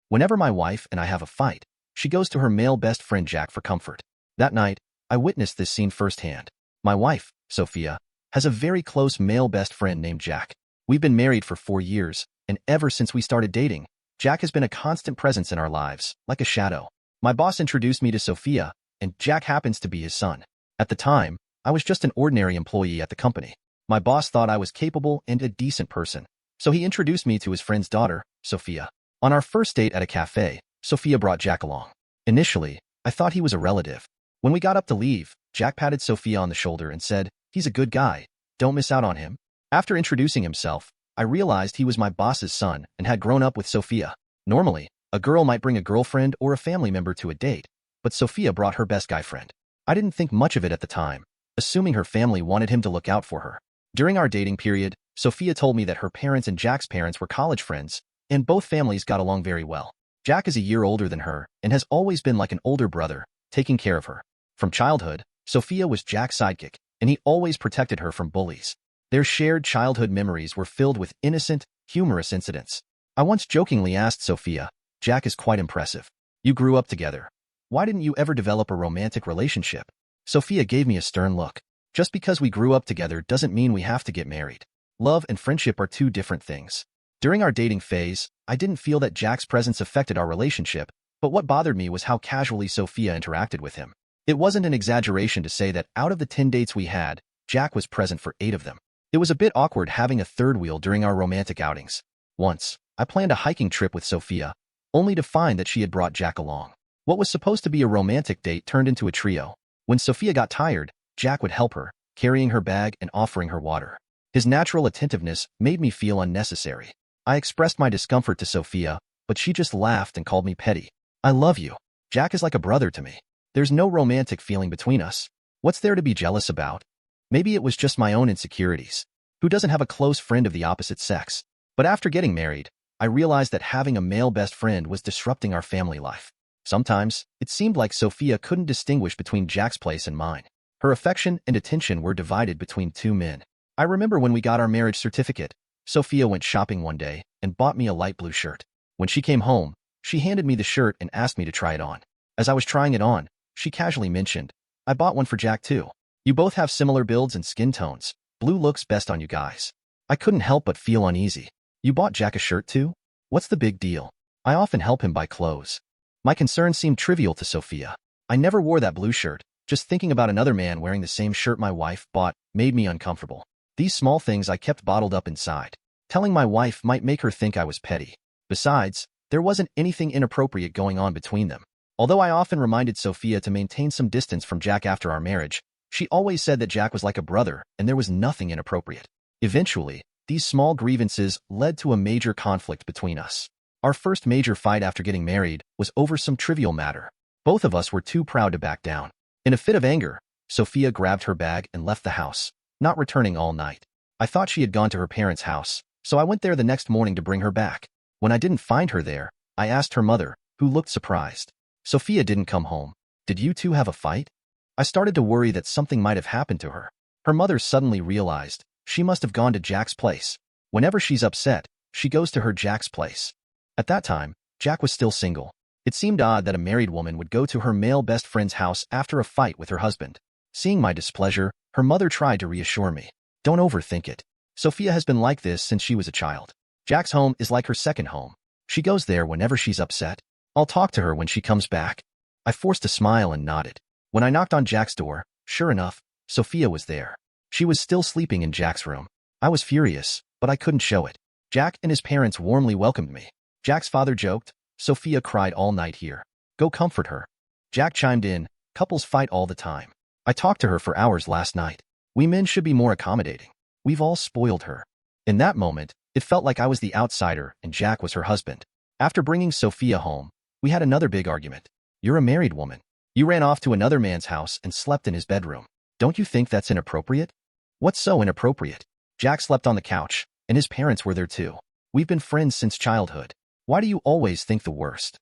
Whenever my wife and I have a fight, she goes to her male best friend Jack for comfort. That night, I witnessed this scene firsthand. My wife, Sophia, has a very close male best friend named Jack. We've been married for 4 years, and ever since we started dating, Jack has been a constant presence in our lives, like a shadow. My boss introduced me to Sophia, and Jack happens to be his son. At the time, I was just an ordinary employee at the company. My boss thought I was capable and a decent person, so he introduced me to his friend's daughter, Sophia. On our first date at a cafe, Sophia brought Jack along. Initially, I thought he was a relative. When we got up to leave, Jack patted Sophia on the shoulder and said, "He's a good guy. Don't miss out on him." After introducing himself, I realized he was my boss's son and had grown up with Sophia. Normally, a girl might bring a girlfriend or a family member to a date, but Sophia brought her best guy friend. I didn't think much of it at the time, assuming her family wanted him to look out for her. During our dating period, Sophia told me that her parents and Jack's parents were college friends, and both families got along very well. Jack is a year older than her and has always been like an older brother, taking care of her. From childhood, Sophia was Jack's sidekick, and he always protected her from bullies. Their shared childhood memories were filled with innocent, humorous incidents. I once jokingly asked Sophia, "Jack is quite impressive. You grew up together. Why didn't you ever develop a romantic relationship?" Sophia gave me a stern look. "Just because we grew up together doesn't mean we have to get married. Love and friendship are two different things." During our dating phase, I didn't feel that Jack's presence affected our relationship, but what bothered me was how casually Sophia interacted with him. It wasn't an exaggeration to say that out of the 10 dates we had, Jack was present for 8 of them. It was a bit awkward having a third wheel during our romantic outings. Once, I planned a hiking trip with Sophia, only to find that she had brought Jack along. What was supposed to be a romantic date turned into a trio. When Sophia got tired, Jack would help her, carrying her bag and offering her water. His natural attentiveness made me feel unnecessary. I expressed my discomfort to Sophia, but she just laughed and called me petty. "I love you. Jack is like a brother to me. There's no romantic feeling between us. What's there to be jealous about?" Maybe it was just my own insecurities. Who doesn't have a close friend of the opposite sex? But after getting married, I realized that having a male best friend was disrupting our family life. Sometimes, it seemed like Sophia couldn't distinguish between Jack's place and mine. Her affection and attention were divided between 2 men. I remember when we got our marriage certificate, Sophia went shopping one day and bought me a light blue shirt. When she came home, she handed me the shirt and asked me to try it on. As I was trying it on, she casually mentioned, "I bought one for Jack too. You both have similar builds and skin tones. Blue looks best on you guys." I couldn't help but feel uneasy. "You bought Jack a shirt too? What's the big deal? I often help him buy clothes." My concern seemed trivial to Sophia. I never wore that blue shirt. Just thinking about another man wearing the same shirt my wife bought made me uncomfortable. These small things I kept bottled up inside. Telling my wife might make her think I was petty. Besides, there wasn't anything inappropriate going on between them. Although I often reminded Sophia to maintain some distance from Jack after our marriage, she always said that Jack was like a brother and there was nothing inappropriate. Eventually, these small grievances led to a major conflict between us. Our first major fight after getting married was over some trivial matter. Both of us were too proud to back down. In a fit of anger, Sophia grabbed her bag and left the house, not returning all night. I thought she had gone to her parents' house, so I went there the next morning to bring her back. When I didn't find her there, I asked her mother, who looked surprised. "Sophia didn't come home. Did you two have a fight?" I started to worry that something might have happened to her. Her mother suddenly realized she must have gone to Jack's place. Whenever she's upset, she goes to her Jack's place. At that time, Jack was still single. It seemed odd that a married woman would go to her male best friend's house after a fight with her husband. Seeing my displeasure, her mother tried to reassure me. "Don't overthink it. Sophia has been like this since she was a child. Jack's home is like her second home. She goes there whenever she's upset. I'll talk to her when she comes back." I forced a smile and nodded. When I knocked on Jack's door, sure enough, Sophia was there. She was still sleeping in Jack's room. I was furious, but I couldn't show it. Jack and his parents warmly welcomed me. Jack's father joked, "Sophia cried all night here. Go comfort her." Jack chimed in, "Couples fight all the time. I talked to her for hours last night. We men should be more accommodating. We've all spoiled her." In that moment, it felt like I was the outsider and Jack was her husband. After bringing Sophia home, we had another big argument. "You're a married woman. You ran off to another man's house and slept in his bedroom. Don't you think that's inappropriate?" "What's so inappropriate?" "Jack slept on the couch, and his parents were there too. We've been friends since childhood. Why do you always think the worst?"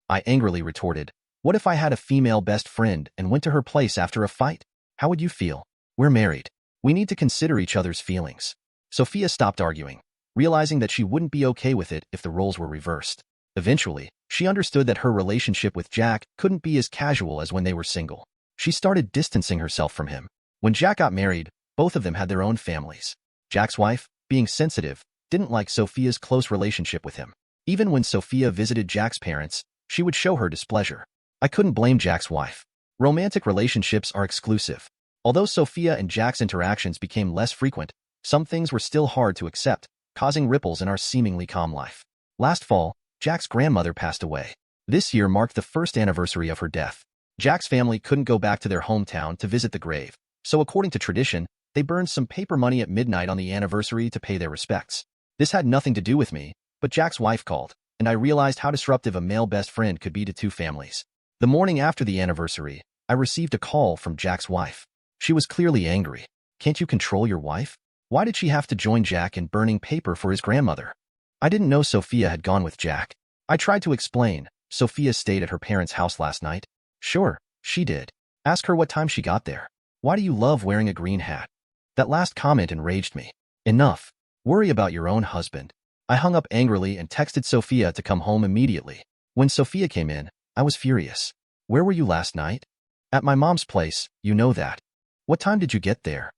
I angrily retorted, "What if I had a female best friend and went to her place after a fight? How would you feel? We're married. We need to consider each other's feelings." Sophia stopped arguing, realizing that she wouldn't be okay with it if the roles were reversed. Eventually, she understood that her relationship with Jack couldn't be as casual as when they were single. She started distancing herself from him. When Jack got married, both of them had their own families. Jack's wife, being sensitive, didn't like Sophia's close relationship with him. Even when Sophia visited Jack's parents, she would show her displeasure. I couldn't blame Jack's wife. Romantic relationships are exclusive. Although Sophia and Jack's interactions became less frequent, some things were still hard to accept, causing ripples in our seemingly calm life. Last fall, Jack's grandmother passed away. This year marked the first anniversary of her death. Jack's family couldn't go back to their hometown to visit the grave, so according to tradition, they burned some paper money at midnight on the anniversary to pay their respects. This had nothing to do with me, but Jack's wife called, and I realized how disruptive a male best friend could be to two families. The morning after the anniversary, I received a call from Jack's wife. She was clearly angry. Can't you control your wife? Why did she have to join Jack in burning paper for his grandmother? I didn't know Sophia had gone with Jack. I tried to explain. Sophia stayed at her parents' house last night. Sure, she did. Ask her what time she got there. Why do you love wearing a green hat? That last comment enraged me. Enough. Worry about your own husband. I hung up angrily and texted Sophia to come home immediately. When Sophia came in, I was furious. Where were you last night? At my mom's place, you know that. What time did you get there?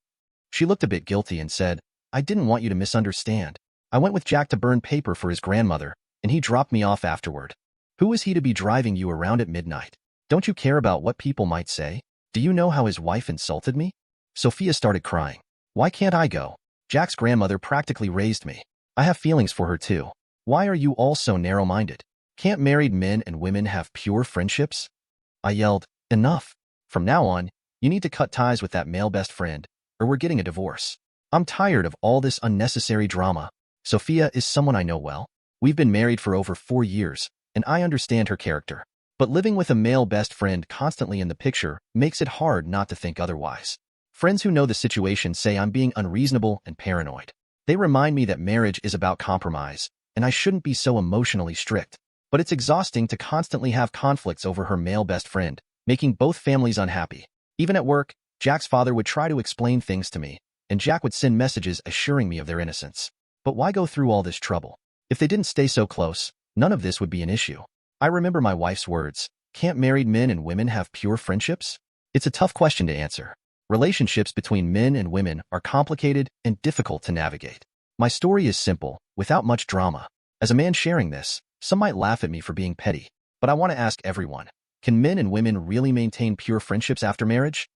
She looked a bit guilty and said, I didn't want you to misunderstand. I went with Jack to burn paper for his grandmother, and he dropped me off afterward. Who is he to be driving you around at midnight? Don't you care about what people might say? Do you know how his wife insulted me? Sophia started crying. Why can't I go? Jack's grandmother practically raised me. I have feelings for her too. Why are you all so narrow-minded? Can't married men and women have pure friendships? I yelled, enough. From now on, you need to cut ties with that male best friend, or we're getting a divorce. I'm tired of all this unnecessary drama. Sophia is someone I know well. We've been married for over 4 years, and I understand her character. But living with a male best friend constantly in the picture makes it hard not to think otherwise. Friends who know the situation say I'm being unreasonable and paranoid. They remind me that marriage is about compromise, and I shouldn't be so emotionally strict. But it's exhausting to constantly have conflicts over her male best friend, making both families unhappy. Even at work, Jack's father would try to explain things to me, and Jack would send messages assuring me of their innocence. But why go through all this trouble? If they didn't stay so close, none of this would be an issue. I remember my wife's words, can't married men and women have pure friendships? It's a tough question to answer. Relationships between men and women are complicated and difficult to navigate. My story is simple, without much drama. As a man sharing this, some might laugh at me for being petty, but I want to ask everyone, can men and women really maintain pure friendships after marriage?